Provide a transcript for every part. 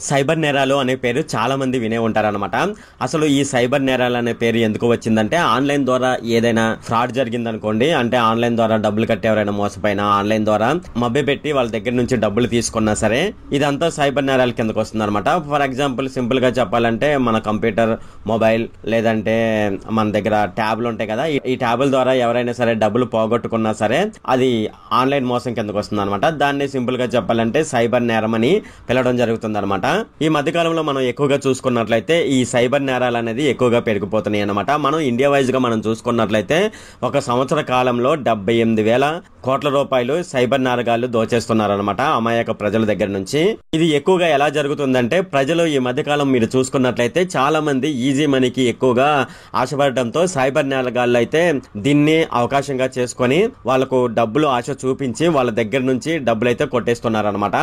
Cyber నేరాలు అనే పేరు చాలా మంది వినే ఉంటారనమాట. అసలు ఈ సైబర్ నేరాలు అనే పేరు ఎందుకు వచ్చిందంటే ఆన్లైన్ ద్వారా ఏదైనా ఫ్రాడ్ జరిగిందనుకోండి, అంటే ఆన్లైన్ ద్వారా డబ్బులు కట్టి ఎవరైనా మోసపోయినా, ఆన్లైన్ ద్వారా మభ్య పెట్టి వాళ్ళ దగ్గర నుంచి డబ్బులు తీసుకున్నా సరే ఇదంతా సైబర్ నేరాల కిందకు వస్తుంది అనమాట. ఫర్ ఎగ్జాంపుల్ సింపుల్ గా చెప్పాలంటే మన కంప్యూటర్, మొబైల్ లేదంటే మన దగ్గర ట్యాబ్లు ఉంటాయి కదా, ఈ ట్యాబ్ల ద్వారా ఎవరైనా సరే డబ్బులు పోగొట్టుకున్నా సరే అది ఆన్లైన్ మోసం కిందకు వస్తుంది అనమాట. దాన్ని సింపుల్ గా చెప్పాలంటే సైబర్ నేరం అని పిలవడం జరుగుతుంది అనమాట. ఈ మధ్యకాలంలో మనం ఎక్కువగా చూసుకున్నట్లయితే ఈ సైబర్ నేరాలు అనేది ఎక్కువగా పెరిగిపోతున్నాయి అనమాట. మనం ఇండియా వైజ్ గా మనం చూసుకున్నట్లయితే ఒక సంవత్సర కాలంలో 78,000 కోట్ల రూపాయలు సైబర్ నేరగాళ్లు దోచేస్తున్నారనమాట అమాయక ప్రజల దగ్గర నుంచి. ఇది ఎక్కువగా ఎలా జరుగుతుందంటే ప్రజలు ఈ మధ్యకాలం మీరు చూసుకున్నట్లయితే చాలా మంది ఈజీ మనీకి ఎక్కువగా ఆశపడటంతో సైబర్ నేరగాళ్లు అయితే దీన్ని అవకాశంగా చేసుకొని వాళ్ళకు డబ్బులు ఆశ చూపించి వాళ్ళ దగ్గర నుంచి డబ్బులు అయితే కొట్టేస్తున్నారనమాట.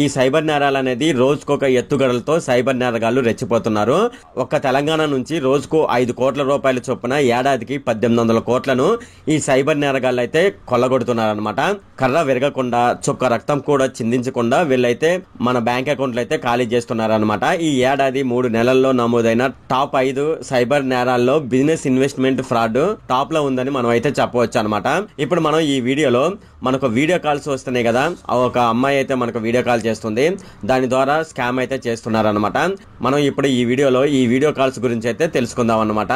ఈ సైబర్ నేరాలు అనేది రోజుకొక ఎత్తుగడలతో సైబర్ నేరగాళ్లు రెచ్చిపోతున్నారు. ఒక్క తెలంగాణ నుంచి రోజుకు 5 కోట్ల రూపాయల చొప్పున ఏడాదికి 1800 కోట్లను ఈ సైబర్ నేరగాళ్లు అయితే కొల్లగొడుతున్నారనమాట. కర్ర విరగకుండా చుక్క రక్తం కూడా చిందించకుండా వీళ్ళైతే మన బ్యాంక్ అకౌంట్లు అయితే ఖాళీ చేస్తున్నారనమాట. ఈ ఏడాది 3 నెలల్లో నమోదైన టాప్ 5 సైబర్ నేరాల్లో బిజినెస్ ఇన్వెస్ట్మెంట్ ఫ్రాడ్ టాప్ లో ఉందని మనం అయితే చెప్పవచ్చు అనమాట. ఇప్పుడు మనం ఈ వీడియోలో మనకు వీడియో కాల్స్ వస్తున్నాయి కదా, ఒక అమ్మాయి అయితే మనకు వీడియో కాల్ చేస్తుంది, దాని ద్వారా స్కామ్ అయితే చేస్తున్నారనమాట. మనం ఇప్పుడు ఈ వీడియో కాల్స్ గురించి అయితే తెలుసుకుందాం అనమాట.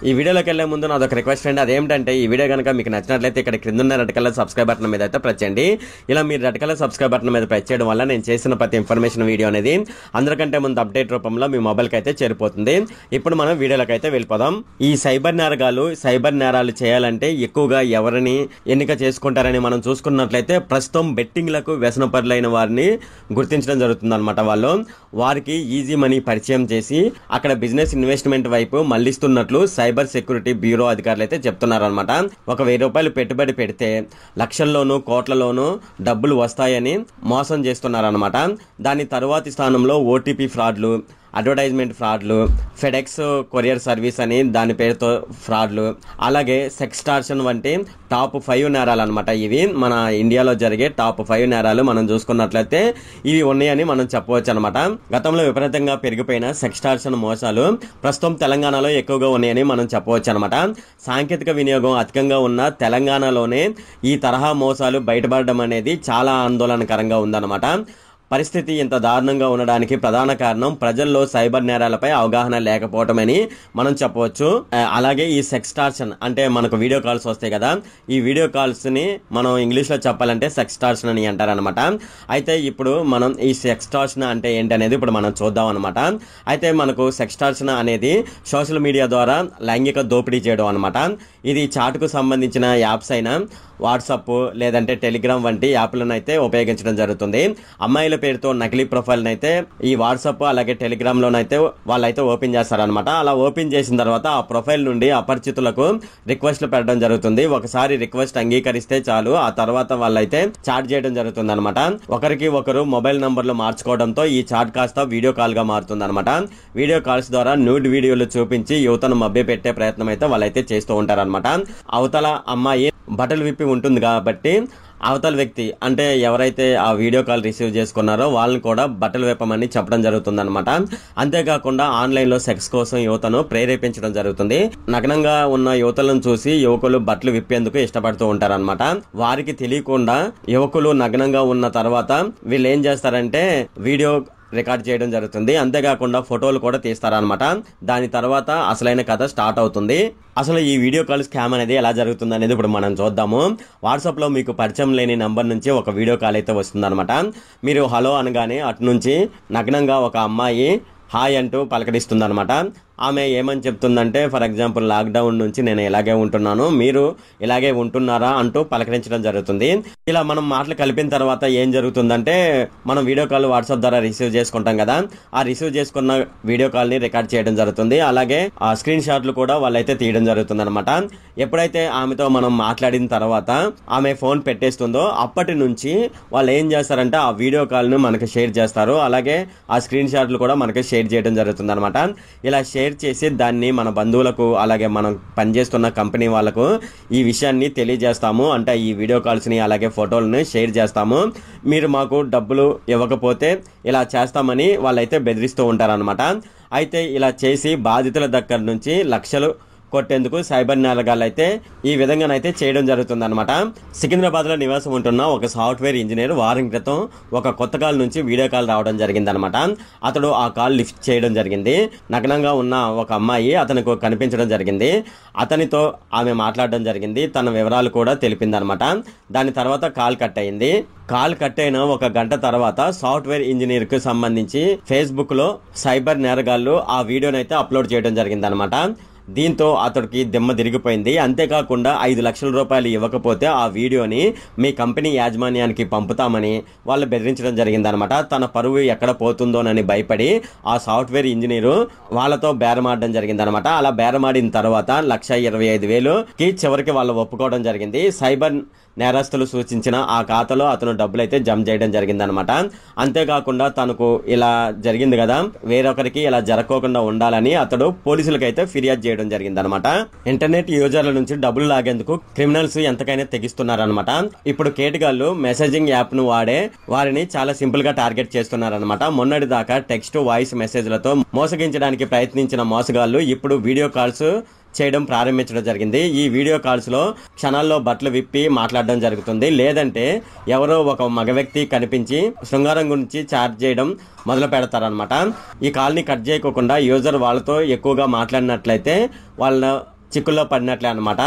ఈ వీడియోలోకి వెళ్లే ముందు నాదొక రిక్వెస్ట్ అండి, అదేంటంటే ఈ వీడియో కనుక మీకు నచ్చినట్లయితే ఇక్కడ క్రింద ఉన్న రెడ్ కలర్ సబ్స్క్రైబ్ బటన్ మీద అయితే ప్రెస్ చేయండి. ఇలా మీరు రెడ్ కలర్ సబ్స్క్రైబ్ బటన్ మీద ప్రెస్ చేయడం వల్ల నేను చేసిన ప్రతి ఇన్ఫర్మేషన్ వీడియో అనేది అందరికంటే ముందు అప్డేట్ రూపంలో మీ మొబైల్ కి అయితే చేరిపోతుంది. ఇప్పుడు మనం వీడియోలోకి అయితే వెళ్ళిపోదాం. ఈ సైబర్ నేరగాలు సైబర్ నేరాలు చేయాలంటే ఎక్కువగా ఎవరిని ఎన్నిక చేసుకుంటారని మనం చూసుకున్నట్లయితే ప్రస్తుతం బెట్టింగ్ లకు వ్యసనపరులైన వారిని గుర్తించడం జరుగుతుంది అనమాట. వారికి ఈజీ మనీ పరిచయం చేసి అక్కడ బిజినెస్ ఇన్వెస్ట్మెంట్ వైపు మళ్లిస్తున్నట్లు సైబర్ సెక్యూరిటీ బ్యూరో అధికారులు అయితే చెప్తున్నారు అనమాట. ఒక 1000 రూపాయలు పెట్టుబడి పెడితే లక్షల్లోనూ కోట్లలోనూ డబ్బులు వస్తాయని మోసం చేస్తున్నారనమాట. దాని తరువాతి స్థానంలో ఓటీపీ ఫ్రాడ్లు, అడ్వర్టైజ్మెంట్ ఫ్రాడ్లు, ఫెడెక్స్ కొరియర్ సర్వీస్ అని దాని పేరుతో ఫ్రాడ్లు, అలాగే సెక్స్టార్షన్ వంటి టాప్ 5 నేరాలు అనమాట. ఇవి మన ఇండియాలో జరిగే టాప్ 5 నేరాలు మనం చూసుకున్నట్లయితే ఇవి ఉన్నాయని మనం చెప్పవచ్చు అనమాట. గతంలో విపరీతంగా పెరిగిపోయిన సెక్స్టార్షన్ మోసాలు ప్రస్తుతం తెలంగాణలో ఎక్కువగా ఉన్నాయని మనం చెప్పవచ్చు అనమాట. సాంకేతిక వినియోగం అధికంగా ఉన్న తెలంగాణలోనే ఈ తరహా మోసాలు బయటపడడం అనేది చాలా ఆందోళనకరంగా ఉందన్నమాట. పరిస్థితి ఇంత దారుణంగా ఉండడానికి ప్రధాన కారణం ప్రజల్లో సైబర్ నేరాలపై అవగాహన లేకపోవటమని మనం చెప్పవచ్చు. అలాగే ఈ సెక్స్టార్షన్ అంటే మనకు వీడియో కాల్స్ వస్తాయి కదా, ఈ వీడియో కాల్స్ ని మనం ఇంగ్లీష్ లో చెప్పాలంటే సెక్స్టార్షన్ అని అంటారనమాట. అయితే ఇప్పుడు మనం ఈ సెక్స్టార్షన్ అంటే ఏంటి అనేది ఇప్పుడు మనం చూద్దాం అనమాట. అయితే మనకు సెక్స్టార్షన్ అనేది సోషల్ మీడియా ద్వారా లైంగిక దోపిడీ చేయడం అనమాట. ఇది చాటుకు సంబంధించిన యాప్స్ అయిన వాట్సాప్ లేదంటే టెలిగ్రామ్ వంటి యాప్లను అయితే ఉపయోగించడం జరుగుతుంది. అమ్మాయిల పేరుతో నకిలీ ప్రొఫైల్ అయితే ఈ వాట్సాప్ అలాగే టెలిగ్రామ్ లోనైతే వాళ్ళైతే ఓపెన్ చేస్తారనమాట. అలా ఓపెన్ చేసిన తర్వాత ఆ ప్రొఫైల్ నుండి అపరిచితులకు రిక్వెస్ట్లు పెట్టడం జరుగుతుంది. ఒకసారి రిక్వెస్ట్ అంగీకరిస్తే చాలు, ఆ తర్వాత వాళ్ళైతే చాట్ చేయడం జరుగుతుంది అనమాట. ఒకరికి ఒకరు మొబైల్ నంబర్లు మార్చుకోవడంతో ఈ చాట్ కాస్త వీడియో కాల్ గా మారుతుంది అనమాట. వీడియో కాల్స్ ద్వారా న్యూడ్ వీడియోలు చూపించి యువతను మభ్య పెట్టే ప్రయత్నం అయితే వాళ్ళైతే చేస్తూ ఉంటారనమాట. అవతల అమ్మాయి బట్టలు విప్పి ఉంటుంది కాబట్టి అవతల వ్యక్తి అంటే ఎవరైతే ఆ వీడియో కాల్ రిసీవ్ చేసుకున్నారో వాళ్ళని కూడా బట్టలు విప్పమని చెప్పడం జరుగుతుంది అనమాట. అంతేకాకుండా ఆన్లైన్ లో సెక్స్ కోసం యువతను ప్రేరేపించడం జరుగుతుంది. నగ్నంగా ఉన్న యువతలను చూసి యువకులు బట్టలు విప్పేందుకు ఇష్టపడుతూ ఉంటారనమాట. వారికి తెలియకుండా యువకులు నగ్నంగా ఉన్న తర్వాత వీళ్ళు ఏం చేస్తారంటే వీడియో రికార్డ్ చేయడం జరుగుతుంది. అంతేకాకుండా ఫోటోలు కూడా తీస్తారనమాట. దాని తర్వాత అసలైన కథ స్టార్ట్ అవుతుంది. అసలు ఈ వీడియో కాల్ స్కామ్ అనేది ఎలా జరుగుతుంది అనేది ఇప్పుడు మనం చూద్దాము. వాట్సాప్ లో మీకు పరిచయం లేని నంబర్ నుంచి ఒక వీడియో కాల్ అయితే వస్తుంది అనమాట. మీరు హలో అనగానే అటు నుంచి నగ్నంగా ఒక అమ్మాయి హాయ్ అంటూ పలకరిస్తుంది అనమాట. ఆమె ఏమని చెప్తుందంటే ఫర్ ఎగ్జాంపుల్ లాక్డౌన్ నుంచి నేను ఇలాగే ఉంటున్నాను, మీరు ఇలాగే ఉంటున్నారా అంటూ పలకరించడం జరుగుతుంది. ఇలా మనం మాటలు కలిపిన తర్వాత ఏం జరుగుతుందంటే మనం వీడియో కాల్ వాట్సాప్ ద్వారా రిసీవ్ చేసుకుంటాం కదా, ఆ రిసీవ్ చేసుకున్న వీడియో కాల్ ని రికార్డ్ చేయడం జరుగుతుంది. అలాగే ఆ స్క్రీన్ షాట్లు కూడా వాళ్ళైతే తీయడం జరుగుతుంది అనమాట. ఎప్పుడైతే ఆమెతో మనం మాట్లాడిన తర్వాత ఆమె ఫోన్ పెట్టేస్తుందో అప్పటి నుంచి వాళ్ళు ఏం చేస్తారంటే ఆ వీడియో కాల్ ను మనకి షేర్ చేస్తారు. అలాగే ఆ స్క్రీన్ షాట్లు కూడా మనకి షేర్ చేయడం జరుగుతుంది అనమాట. ఇలా షేర్ షేర్ చేసి దాన్ని మన బంధువులకు అలాగే మనం పనిచేస్తున్న కంపెనీ వాళ్ళకు ఈ విషయాన్ని తెలియజేస్తాము. అంటే ఈ వీడియో కాల్స్ని అలాగే ఫోటోలను షేర్ చేస్తాము, మీరు మాకు డబ్బులు ఇవ్వకపోతే ఇలా చేస్తామని వాళ్ళైతే బెదిరిస్తూ ఉంటారనమాట. అయితే ఇలా చేసి బాధితుల దగ్గర నుంచి లక్షలు కొట్టేందుకు సైబర్ నేరగాళ్ళు అయితే ఈ విధంగానైతే చేయడం జరుగుతుంది అనమాట. సికింద్రాబాద్ లో నివాసం ఉంటున్న ఒక సాఫ్ట్వేర్ ఇంజనీర్ వారం క్రితం ఒక కొత్త కాల్ నుంచి వీడియో కాల్ రావడం జరిగింది అనమాట. అతడు ఆ కాల్ లిఫ్ట్ చేయడం జరిగింది. నగ్నంగా ఉన్న ఒక అమ్మాయి అతనికి కనిపించడం జరిగింది. అతనితో ఆమె మాట్లాడడం జరిగింది, తన వివరాలు కూడా తెలిపింది అనమాట. దాని తర్వాత కాల్ కట్ అయింది. కాల్ కట్ అయిన ఒక గంట తర్వాత సాఫ్ట్వేర్ ఇంజనీర్ కు సంబంధించి ఫేస్బుక్ లో సైబర్ నేరగాళ్లు ఆ వీడియోనైతే అప్లోడ్ చేయడం జరిగింది అనమాట. దీంతో అతడికి దిమ్మ తిరిగిపోయింది. అంతేకాకుండా 5 లక్షల రూపాయలు ఇవ్వకపోతే ఆ వీడియోని మీ కంపెనీ యాజమాన్యానికి పంపుతామని వాళ్ళు బెదిరించడం జరిగిందనమాట. తన పరువు ఎక్కడ పోతుందోనని భయపడి ఆ సాఫ్ట్వేర్ ఇంజనీరు వాళ్ళతో బేరమాడడం జరిగిందనమాట. అలా బేరమాడిన తర్వాత 1,25,000కి చివరికి వాళ్ళు ఒప్పుకోవడం జరిగింది. సైబర్ నేరస్తులు సూచించిన ఆ ఖాతాలో అతను డబ్బులైతే జమ చేయడం జరిగిందనమాట. అంతేకాకుండా తనకు ఇలా జరిగింది కదా, వేరొకరికి ఇలా జరగకుండా ఉండాలని అతడు పోలీసులకైతే ఫిర్యాదు చేయడం జరిగిందనమాట. ఇంటర్నెట్ యూజర్ల నుంచి డబ్బులు లాగేందుకు క్రిమినల్స్ ఎంతకైనా తెగిస్తున్నారనమాట. ఇప్పుడు కేటుగాళ్లు మెసేజింగ్ యాప్ ను వాడే వారిని చాలా సింపుల్ గా టార్గెట్ చేస్తున్నారనమాట. మొన్నటి దాకా టెక్స్ట్ వాయిస్ మెసేజ్లతో మోసగించడానికి ప్రయత్నించిన మోసగాళ్లు ఇప్పుడు వీడియో కాల్స్ చేయడం ప్రారంభించడం జరిగింది. ఈ వీడియో కాల్స్ లో క్షణాల్లో బట్టలు విప్పి మాట్లాడడం జరుగుతుంది. లేదంటే ఎవరో ఒక మగ వ్యక్తి కనిపించి శృంగారం గురించి చాట్ చేయడం మొదలు పెడతారనమాట. ఈ కాల్ ని కట్ చేయకుండా యూజర్ వాళ్ళతో ఎక్కువగా మాట్లాడినట్లయితే వాళ్ళ చిక్కుల్లో పడినట్లే అనమాట.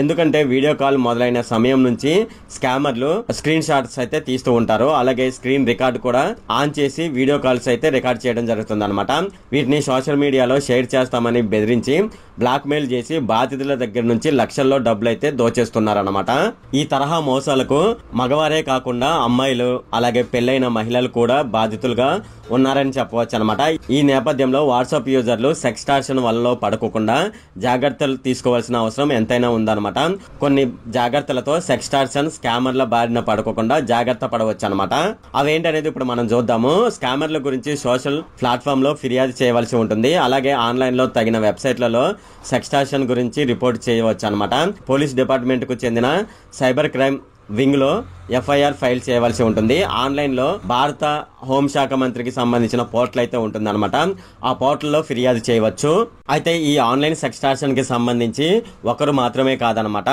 ఎందుకంటే వీడియో కాల్ మొదలైన సమయం నుంచి స్కామర్లు స్క్రీన్ షాట్స్ అయితే తీస్తూ ఉంటారు. అలాగే స్క్రీన్ రికార్డ్ కూడా ఆన్ చేసి వీడియో కాల్స్ అయితే రికార్డ్ చేయడం జరుగుతుంది అనమాట. వీటిని సోషల్ మీడియాలో షేర్ చేస్తామని బెదిరించి బ్లాక్ మెయిల్ చేసి బాధితుల దగ్గర నుంచి లక్షల్లో డబ్బులు అయితే దోచేస్తున్నారన్నమాట. ఈ తరహా మోసాలకు మగవారే కాకుండా అమ్మాయిలు అలాగే పెళ్లైన మహిళలు కూడా బాధితులుగా ఉన్నారని చెప్పవచ్చు అనమాట. ఈ నేపథ్యంలో వాట్సాప్ యూజర్లు సెక్స్టార్షన్ వలలో పడకుండా జాగ్రత్తలు తీసుకోవాల్సిన అవసరం ఎంతైనా ఉందన్నమాట. కొన్ని జాగ్రత్తలతో సెక్స్టార్షన్ స్కామర్ల బారిన పడకుండా జాగ్రత్త పడవచ్చు అనమాట. అవేంటనేది ఇప్పుడు మనం చూద్దాము. స్కామర్ల గురించి సోషల్ ప్లాట్ఫామ్ లో ఫిర్యాదు చేయవలసి ఉంటుంది. అలాగే ఆన్లైన్ లో తగిన వెబ్సైట్లలో సెక్స్టార్షన్ గురించి రిపోర్ట్ చేయవచ్చు అనమాట. పోలీస్ డిపార్ట్మెంట్ కు చెందిన సైబర్ క్రైమ్ వింగ్ లో ఎఫ్ఐఆర్ ఫైల్ చేయవలసి ఉంటుంది. ఆన్లైన్ లో భారత హోంశాఖ మంత్రికి సంబంధించిన పోర్టల్ అయితే ఉంటుంది అనమాట. ఆ పోర్టల్ లో ఫిర్యాదు చేయవచ్చు. అయితే ఈ ఆన్లైన్ సెక్స్టార్షన్ కి సంబంధించి ఒకరు మాత్రమే కాదనమాట.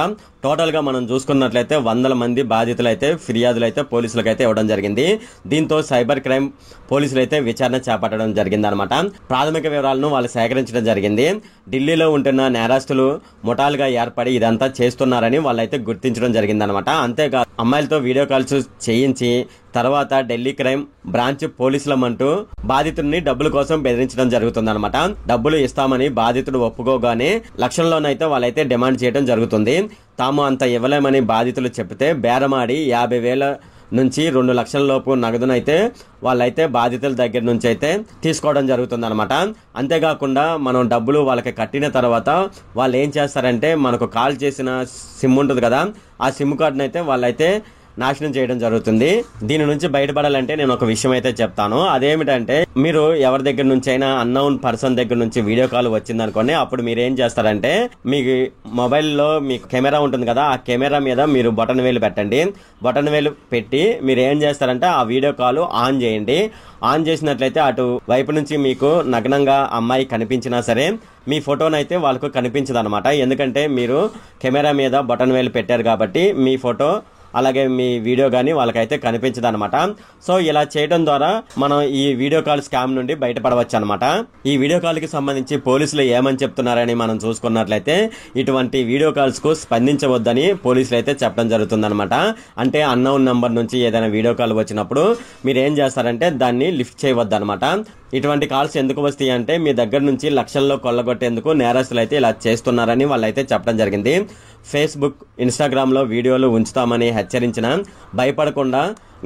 టోటల్ గా మనం చూసుకున్నట్లయితే 100 మంది బాధితులు అయితే ఫిర్యాదులు అయితే పోలీసులకు అయితే ఇవ్వడం జరిగింది. దీంతో సైబర్ క్రైమ్ పోలీసులు అయితే విచారణ చేపట్టడం జరిగింది అనమాట. ప్రాథమిక వివరాలను వాళ్ళు సేకరించడం జరిగింది. ఢిల్లీలో ఉంటున్న నేరస్తులు ముఠాలుగా ఏర్పడి ఇదంతా చేస్తున్నారని వాళ్ళైతే గుర్తించడం జరిగిందనమాట. అంతేకాదు అమ్మాయిలతో వీడియో కాల్స్ చేయించి తర్వాత ఢిల్లీ క్రైమ్ బ్రాంచ్ పోలీసులమంటూ బాధితుడిని డబ్బుల కోసం బెదిరించడం జరుగుతుందన్నమాట. డబ్బులు ఇస్తామని బాధితుడు ఒప్పుకోగానే లక్షల్లోనైతే వాళ్ళైతే డిమాండ్ చేయడం జరుగుతుంది. తాము అంత ఇవ్వలేమని బాధితులు చెప్తే బేరమాడి 50,000 నుంచి 2 లక్షల లోపు నగదునైతే వాళ్ళైతే బాధితుల దగ్గర నుంచి అయితే తీసుకోవడం జరుగుతుంది అనమాట. అంతేకాకుండా మనం డబ్బులు వాళ్ళకి కట్టిన తర్వాత వాళ్ళు ఏం చేస్తారంటే మనకు కాల్ చేసిన సిమ్ ఉంటుంది కదా, ఆ సిమ్ కార్డును అయితే వాళ్ళైతే నాశనం చేయడం జరుగుతుంది. దీని నుంచి బయటపడాలంటే నేను ఒక విషయం అయితే చెప్తాను. అదేమిటంటే మీరు ఎవరి దగ్గర నుంచి అయినా అన్నౌన్ పర్సన్ దగ్గర నుంచి వీడియో కాల్ వచ్చింది అనుకోండి, అప్పుడు మీరు ఏం చేస్తారంటే మీ మొబైల్లో మీకు కెమెరా ఉంటుంది కదా, ఆ కెమెరా మీద మీరు బటన్ వేలు పెట్టండి. బటన్ వేలు పెట్టి మీరు ఏం చేస్తారంటే ఆ వీడియో కాల్ ఆన్ చేయండి. ఆన్ చేసినట్లయితే అటు వైపు నుంచి మీకు నగ్నంగా అమ్మాయి కనిపించినా సరే మీ ఫోటోనైతే వాళ్ళకు కనిపించదు అనమాట. ఎందుకంటే మీరు కెమెరా మీద బటన్ వేలు పెట్టారు కాబట్టి మీ ఫోటో అలాగే మీ వీడియో గానీ వాళ్ళకైతే కనిపించదు అనమాట. సో ఇలా చేయడం ద్వారా మనం ఈ వీడియో కాల్ స్కామ్ నుండి బయటపడవచ్చు అనమాట. ఈ వీడియో కాల్ కి సంబంధించి పోలీసులు ఏమని చెప్తున్నారని మనం చూసుకున్నట్లయితే ఇటువంటి వీడియో కాల్స్ కు స్పందించవద్దని పోలీసులు అయితే చెప్పడం జరుగుతుంది అనమాట. అంటే అన్నౌన్ నంబర్ నుంచి ఏదైనా వీడియో కాల్ వచ్చినప్పుడు మీరు ఏం చేస్తారంటే దాన్ని లిఫ్ట్ చేయవద్దు అనమాట. ఇటువంటి కాల్స్ ఎందుకు వస్తాయి అంటే మీ దగ్గర నుంచి లక్షల్లో కొల్లగొట్టేందుకు నేరస్తులు అయితే ఇలా చేస్తున్నారని వాళ్ళైతే చెప్పడం జరిగింది. ఫేస్బుక్, ఇన్స్టాగ్రామ్ లో వీడియోలు ఉంచుతామని హెచ్చరించిన భయపడకుండా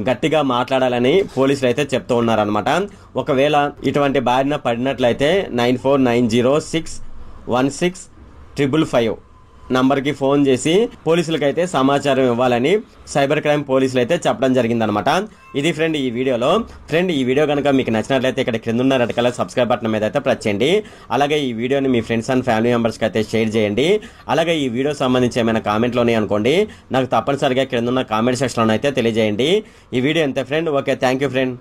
గట్టిగా మాట్లాడాలని పోలీసులు అయితే చెప్తూ ఉన్నారనమాట. ఒకవేళ ఇటువంటి బారిన పడినట్లయితే 9490616555 నంబర్కి ఫోన్ చేసి పోలీసులకు అయితే సమాచారం ఇవ్వాలని సైబర్ క్రైమ్ పోలీసులు అయితే చెప్పడం జరిగిందనమాట. ఇది ఫ్రెండ్ ఈ వీడియోలో. ఫ్రెండ్ ఈ వీడియో కనుక మీకు నచ్చినట్లయితే ఇక్కడ క్రింద ఉన్న రెడ్ కలర్ సబ్స్క్రైబ్ బటన్ మీద అయితే ప్రెస్ చేయండి. అలాగే ఈ వీడియోని మీ ఫ్రెండ్స్ అండ్ ఫ్యామిలీ మెంబర్స్కి అయితే షేర్ చేయండి. అలాగే ఈ వీడియో సంబంధించి ఏమైనా కామెంట్లు ఉన్నాయి అనుకోండి, నాకు తప్పనిసరిగా క్రింద ఉన్న కామెంట్ సెక్షన్లో అయితే తెలియజేయండి. ఈ వీడియో అంతే friend. Okay, thank you friend.